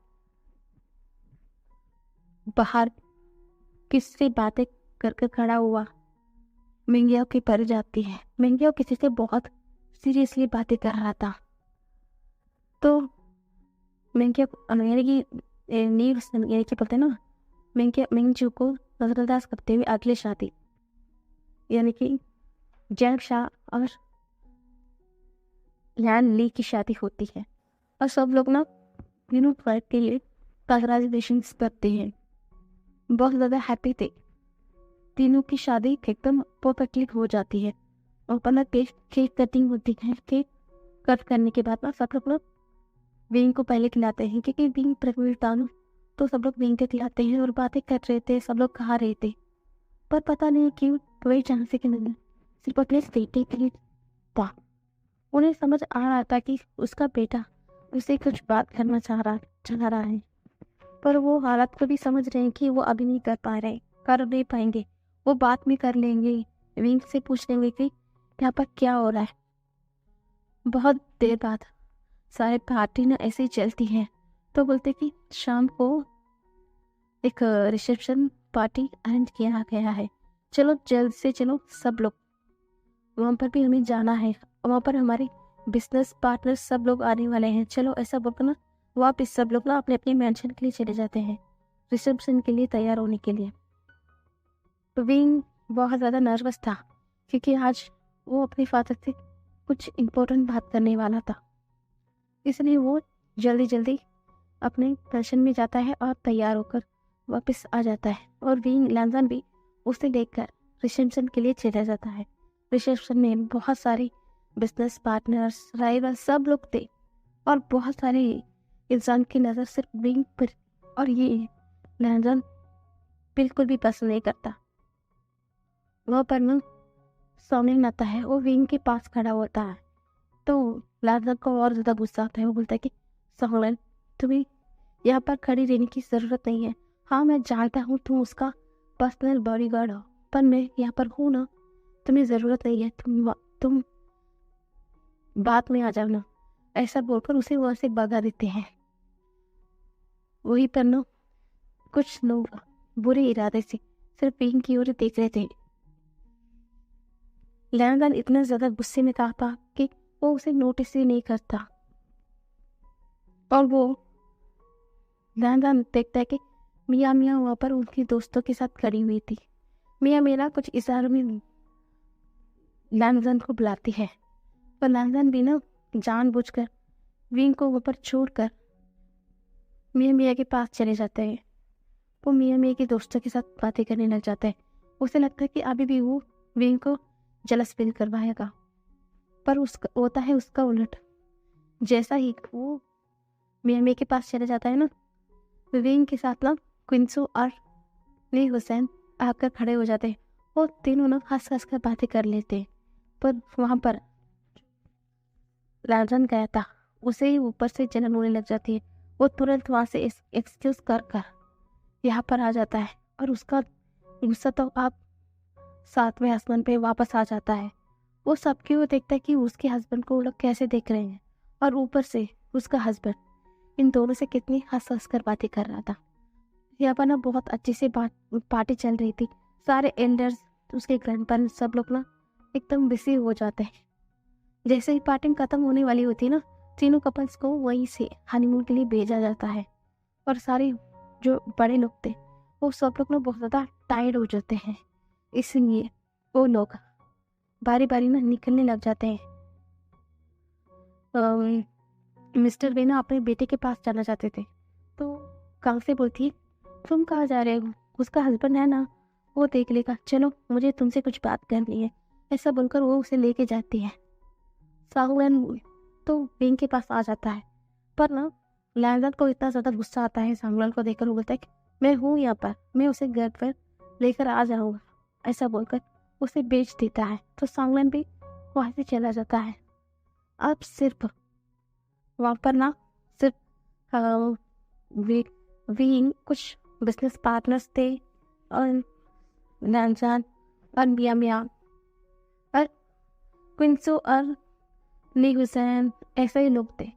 बाहर किससे बातें कर खड़ा हुआ मिंगियाओ की पर जाती है। मिंगियाओ किसी से बहुत सीरियसली बातें कर रहा था, तो मिंगियाओ यानी कि नीव यानी कि बोलते ना, मिंगजू को नजरअंदाज करते हुए अगली शादी यानी कि जैंग शाह और लैन ली की शादी होती है, और सब लोग ना तीनों फ्लाइट के लिए कंग्रेचुलेशन करते हैं। बहुत ज़्यादा हैप्पी थे। तीनों की शादी एकदम परफेक्टली हो जाती है, और अपना केक कटिंग होती है। केक कट करने के बाद ना सब लोग विंग को पहले खिलाते हैं, क्योंकि विंग प्रेगनेंट था ना, तो सब लोग विंग को खिलाते हैं और बातें कर रहे थे, सब लोग खा रहे थे। पर पता नहीं क्यों वही चांस के नहीं, सिर्फ अपने बेटे के लिए था। उन्हें समझ आ रहा था कि उसका बेटा उससे कुछ बात करना चाह रहा है, पर वो हालत को भी समझ रहे हैं कि वो अभी नहीं कर पा रहे, कर नहीं पाएंगे। वो बात भी कर लेंगे, विंग से पूछ लेंगे कि यहाँ पर क्या हो रहा है। बहुत देर बाद सारे पार्टी ना ऐसे ही चलती है, तो बोलते कि शाम को एक रिसेप्शन पार्टी अरेंज किया गया है, चलो जल्द से चलो सब लोग, वहाँ पर भी हमें जाना है, वहाँ पर हमारे बिजनेस पार्टनर सब लोग आने वाले हैं। चलो ऐसा बोलकर ना वापिस सब लोग ना अपने अपने मैंशन के लिए चले जाते हैं, रिसेप्शन के लिए तैयार होने के लिए। तो विंग बहुत ज़्यादा नर्वस था, क्योंकि आज वो अपने फादर से कुछ इम्पोर्टेंट बात करने वाला था, इसलिए वो जल्दी जल्दी अपने दर्शन में जाता है और तैयार होकर वापस आ जाता है। और विंग लैंसन भी उसे देखकर रिसेप्शन के लिए चला जाता है। रिसेप्शन में बहुत सारे बिजनेस पार्टनर्स, राइवल सब लोग थे, और बहुत सारे इंसान की नज़र सिर्फ विंग पर, और ये लैंसन बिल्कुल भी पसंद नहीं करता। वह पर ना सॉन्गलन आता है, वो विंग के पास खड़ा होता है, तो लैंसन को और ज़्यादा गुस्सा आता है। वो बोलता है कि सॉन्गलन, तुम्हें यहाँ पर खड़ी रहने की ज़रूरत नहीं है। हाँ, मैं जानता हूँ तुम उसका पर्सनल बॉडीगार्ड हो, पर मैं यहाँ पर हूँ ना, तुम्हें ज़रूरत नहीं है, तुम बात में आ जाओ ना। ऐसा बोलकर उसे वहाँ से भगा देते हैं। वही पर ना कुछ लोग बुरे इरादे से सिर्फ विंग की ओर देख रहे थे। लैंसन इतना ज़्यादा गुस्से में था कि वो उसे नोटिस ही नहीं करता, और वो लैंसन देखता है कि मियाँ वहाँ पर उनकी दोस्तों के साथ खड़ी हुई थी। मियाँ मेरा कुछ इशारों में लैंसन को बुलाती है, पर लैंसन भी ना जानबूझकर विंग को ऊपर छोड़कर मियाँ मियाँ के पास चले जाते हैं। वो मियाँ मियाँ के दोस्तों के साथ बातें करने लग जाते हैं। उसे लगता है कि अभी भी वो विंग को जलस फील करवाएगा, पर उसका होता है उसका उलट। जैसा ही वो मियाँ मियाँ के पास चले जाता है ना, विंग के साथ ना क्विंसो और ली हुसैन आकर खड़े हो जाते हैं। वो तीनों ना हंस हंस कर बातें कर लेते हैं, पर वहाँ पर लैंसन गया था, उसे ही ऊपर से जलन होने लग जाती है। वो तुरंत वहाँ से एक्सक्यूज कर कर यहाँ पर आ जाता है और उसका गुस्सा तो आप सातवें आसमान पे वापस आ जाता है। वो सबकी वो देखता है कि उसके हस्बैंड को वो लोग कैसे देख रहे हैं, और ऊपर से उसका हस्बैंड इन दोनों से कितनी हंस हंस कर बातें कर रहा था। यहाँ पर ना बहुत अच्छी से पार्टी चल रही थी। सारे एल्डर्स, उसके ग्रैंड पेरेंट्स, सब लोग ना एकदम बिजी हो जाते हैं। जैसे ही पार्टी खत्म होने वाली होती है ना, तीनों कपल्स को वहीं से हनीमून के लिए भेजा जाता है। और सारे जो बड़े लोग थे वो सब लोग ना बहुत ज़्यादा टायर्ड हो जाते हैं, इसलिए वो लोग बारी बारी ना निकलने लग जाते हैं। मिस्टर वे ना अपने बेटे के पास जाना चाहते थे, तो कांग से बोलती है, तुम कहाँ जा रहे हो? उसका हस्बैंड है ना, वो देख लेगा, चलो मुझे तुमसे कुछ बात करनी है। ऐसा बोलकर वो उसे लेके जाती है। सांगलन तो विंग के पास आ जाता है, पर ना लैंडन को इतना ज़्यादा गुस्सा आता है सांगलन को देखकर। वो बोलता है कि मैं हूँ यहाँ पर, मैं उसे घर पर लेकर आ जाऊँगा। ऐसा बोलकर उसे बेच देता है। तो सांगलन भी वहाँ से चला जाता है। अब सिर्फ वहाँ पर ना सिर्फ विंग कुछ बिजनेस पार्टनर्स थे, और लैंडन और मियाँ मियाँ और क्विंसो और ली हुसैन, ऐसे ही लोग थे।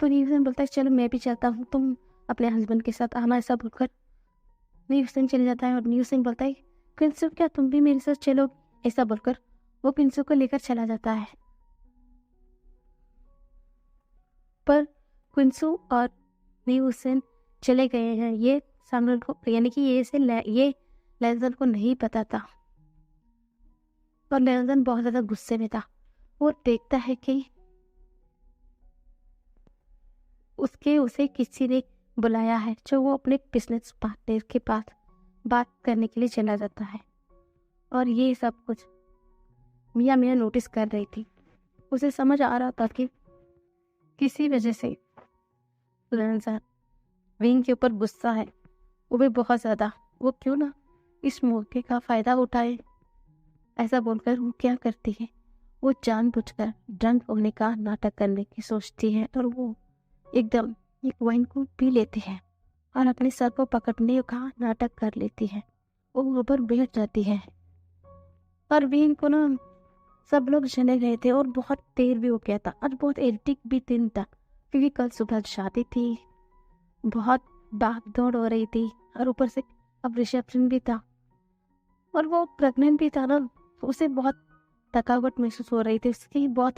तो ली हुसैन बोलता है चलो मैं भी चलता हूँ, तुम अपने हस्बैंड के साथ आना। ऐसा बोलकर ली हुसैन चले जाता है, और ली हुसैन बोलता है क्विंसो क्या तुम भी मेरे साथ चलो? ऐसा बोलकर वो क्विंसो को लेकर चला जाता है। पर क्विंसो और ली हुसैन चले गए हैं, ये सांगलन को, यानी कि ये लैंसन को नहीं पता था। और लैंसन बहुत ज़्यादा गुस्से में था। वो देखता है कि उसे किसी ने बुलाया है, जो वो अपने बिजनेस पार्टनर के पास बात करने के लिए चला जाता है। और ये सब कुछ मियाँ मियाँ नोटिस कर रही थी। उसे समझ आ रहा था कि किसी वजह से लैंसन विंग के ऊपर गुस्सा है, वो भी बहुत ज़्यादा। वो क्यों ना इस मौके का फ़ायदा उठाए। ऐसा बोलकर वो क्या करती है, वो जानबूझकर ड्रंक होने का नाटक करने की सोचती है, और वो एकदम एक वाइन को पी लेती है और अपने सर को पकड़ने का नाटक कर लेती है। वो ऊपर बैठ जाती है, और विंग को ना सब लोग चले गए थे, और बहुत देर भी हो गया था, और बहुत एरिटिक भी दिन था, क्योंकि कल सुबह शादी थी, बहुत भाग दौड़ हो रही थी, और ऊपर से अब रिसेप्शन भी था, और वो प्रेग्नेंट भी था ना, तो उसे बहुत थकावट महसूस हो रही थी, उसकी बहुत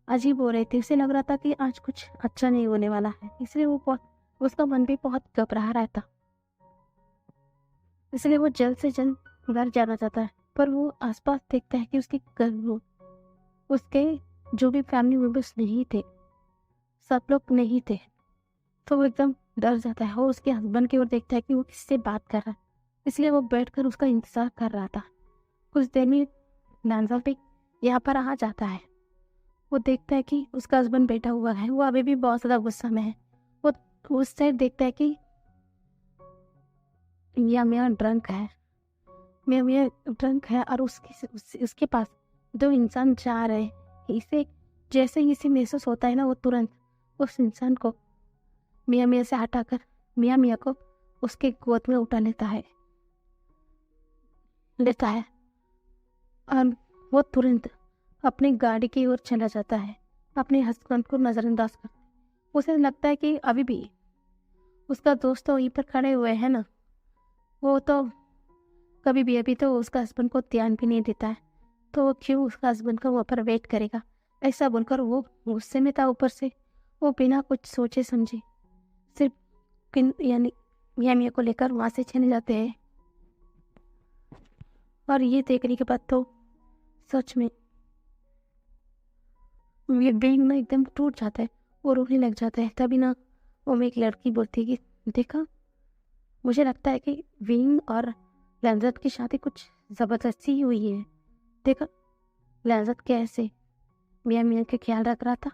अजीब हो रही थी। उसे लग रहा था कि आज कुछ अच्छा नहीं होने वाला है, इसलिए उसका मन भी बहुत घबरा रहा था। इसलिए वो जल्द से जल्द घर जाना चाहता है, पर वो आसपास देखता है कि उसके जो भी फैमिली मेंबर्स नहीं थे, सब लोग नहीं थे। तो वो एकदम डर जाता है। वो उसके हस्बैंड की ओर देखता है कि वो किससे बात कर रहा है, इसलिए वो बैठकर उसका इंतजार कर रहा था। कुछ देर में लैंसन भी यहाँ पर आ जाता है। वो देखता है कि उसका हस्बैंड बैठा हुआ है, वो अभी भी बहुत ज़्यादा गुस्सा में है। वो उस साइड देखता है कि मियाँ मियाँ ड्रंक है, मियाँ मियाँ ड्रंक है, और उसके पास दो इंसान जा रहे हैं। इसे जैसे ही इसे महसूस होता है ना, वो तुरंत उस इंसान को मियाँ मियाँ से हटाकर मियाँ मियाँ को उसके गोद में उठा लेता है और वो तुरंत अपनी गाड़ी की ओर चला जाता है, अपने हस्बैंड को नज़रअंदाज कर। उसे लगता है कि अभी भी उसका दोस्त तो वहीं पर खड़े हुए हैं ना, वो तो कभी भी अभी तो उसका हस्बैंड को ध्यान भी नहीं देता है, तो वो क्यों उसका हस्बैंड को वहाँ पर वेट करेगा। ऐसा बोलकर वो गुस्से में था। ऊपर से वो बिना कुछ सोचे समझे सिर्फ यानी मियाँ मियाँ को लेकर वहाँ से चले जाते हैं। और ये देखने के बाद तो सच में विंग में एकदम टूट जाता है। वो रोने लग जाता है। तभी ना वो में एक लड़की बोलती है कि देखा, मुझे लगता है कि विंग और लैंजत की शादी कुछ ज़बरदस्ती ही हुई है। देखा, लैंजत कैसे मियाँ मियाँ के ख्याल रख रहा था,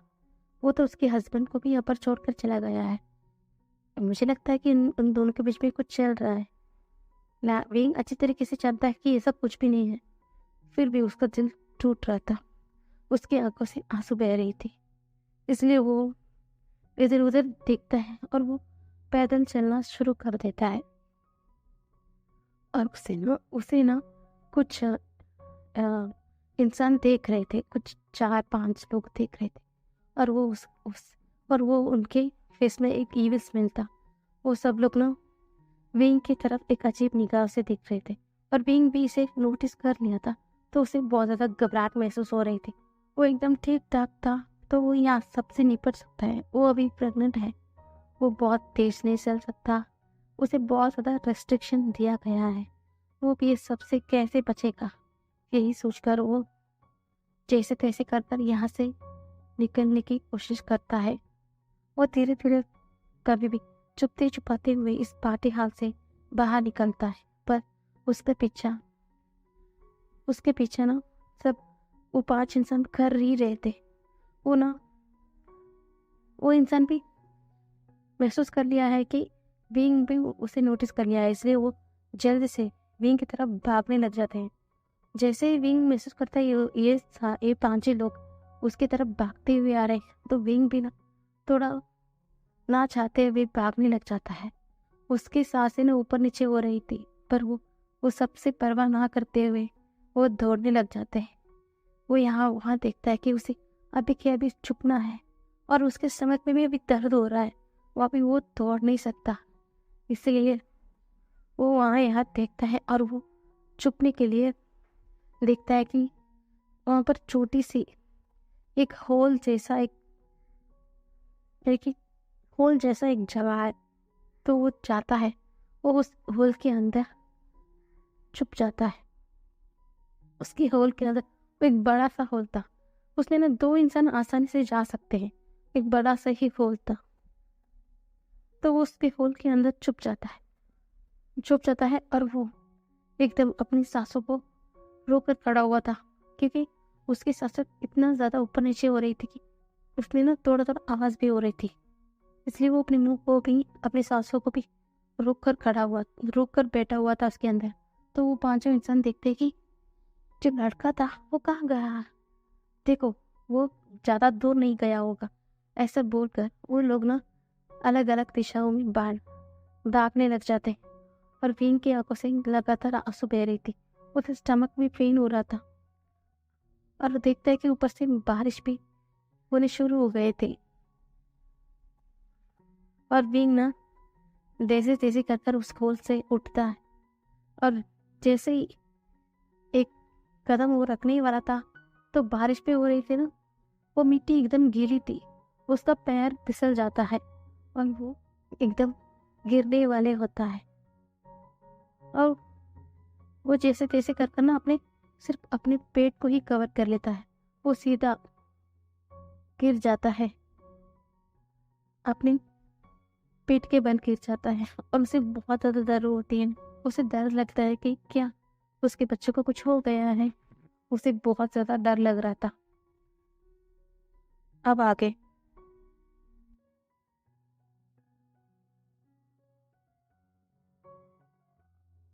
वो तो उसके हस्बैंड को भी यहाँ पर छोड़कर चला गया है। मुझे लगता है कि उन दोनों के बीच में कुछ चल रहा है। विंग अच्छी तरीके से जानता है कि ये सब कुछ भी नहीं है, फिर भी उसका दिल टूट रहा था। उसकी आंखों से आंसू बह रही थी, इसलिए वो इधर उधर देखता है और वो पैदल चलना शुरू कर देता है। और उसे ना कुछ इंसान देख रहे थे, कुछ 4-5 लोग देख रहे थे, और वो उनके फेस में एक ईविल स्मेल था। वो सब लोग ना विंग की तरफ एक अजीब निगाह से देख रहे थे, और विंग भी इसे नोटिस कर लिया था, तो उसे बहुत ज़्यादा घबराहट महसूस हो रही थी। वो एकदम ठीक ठाक था, तो वो यहाँ सबसे निपट सकता है। वो अभी प्रेग्नेंट है, वो बहुत तेज नहीं चल सकता, उसे बहुत ज़्यादा रेस्ट्रिक्शन दिया गया है। वो भी इस सबसे कैसे बचेगा, यही सोचकर वो जैसे तैसे कर कर यहाँ से निकलने की कोशिश करता है। वो धीरे धीरे कभी भी छुपते छुपाते हुए इस पार्टी हॉल से बाहर निकलता है, पर उसके पीछे ना सब वो 5 इंसान कर ही रहे थे। वो इंसान भी महसूस कर लिया है कि विंग भी उसे नोटिस कर लिया है, इसलिए वो जल्द से विंग की तरफ भागने लग जाते हैं। जैसे ही विंग महसूस करता है ये 5 ही लोग उसकी तरफ भागते हुए आ रहे हैं, तो विंग भी ना थोड़ा ना चाहते हुए भागने लग जाता है। उसकी सांसें ना ऊपर नीचे हो रही थी, पर वो सबसे परवाह ना करते हुए वो दौड़ने लग जाते हैं। वो यहाँ वहाँ देखता है कि उसे अभी के अभी छुपना है, और उसके स्टमक में भी अभी दर्द हो रहा है, वो अभी वो दौड़ नहीं सकता, इसलिए वो वहाँ यहाँ देखता है और वो छुपने के लिए देखता है कि वहाँ पर छोटी सी एक होल जैसा एक जगह है। तो वो जाता है, वो उस होल के अंदर छुप जाता है। उसकी होल के अंदर वो एक बड़ा सा होल था, उसमें ना 2 इंसान आसानी से जा सकते हैं, एक बड़ा सा ही होल था। तो वो उसके होल के अंदर छुप जाता है और वो एकदम अपनी सांसों को रोककर खड़ा हुआ था, क्योंकि उसकी सांसें इतना ज़्यादा ऊपर नीचे हो रही थी कि उसमें ना थोड़ा थोड़ा आवाज़ भी हो रही थी। इसलिए वो अपने मुंह को भी, अपनी सांसों को भी रोक कर बैठा हुआ था उसके अंदर। तो वो 5 इंसान देखते कि जो लड़का था वो कहाँ गया, देखो वो ज़्यादा दूर नहीं गया होगा। ऐसा बोलकर वो लोग ना अलग अलग दिशाओं में भागने लग जाते, और विंग की आंखों से लगातार आंसू बह रही थी। उसे स्टमक में पेन हो रहा था, और देखता है कि ऊपर से बारिश भी होने शुरू हो गए थे। और विंग ना जैसे तैसे कर उस होल से उठता है, और जैसे ही एक कदम वो रखने ही वाला था, तो बारिश भी हो रही थी ना, वो मिट्टी एकदम गीली थी, उसका पैर फिसल जाता है और वो एकदम गिरने वाले होता है। और वो जैसे तैसे कर ना सिर्फ अपने पेट को ही कवर कर लेता है। वो सीधा गिर जाता है, अपने पेट के बल गिर जाता है, और उसे बहुत ज़्यादा दर्द होती है। उसे डर लगता है कि क्या उसके बच्चे को कुछ हो गया है। उसे बहुत ज़्यादा डर लग रहा था। अब आगे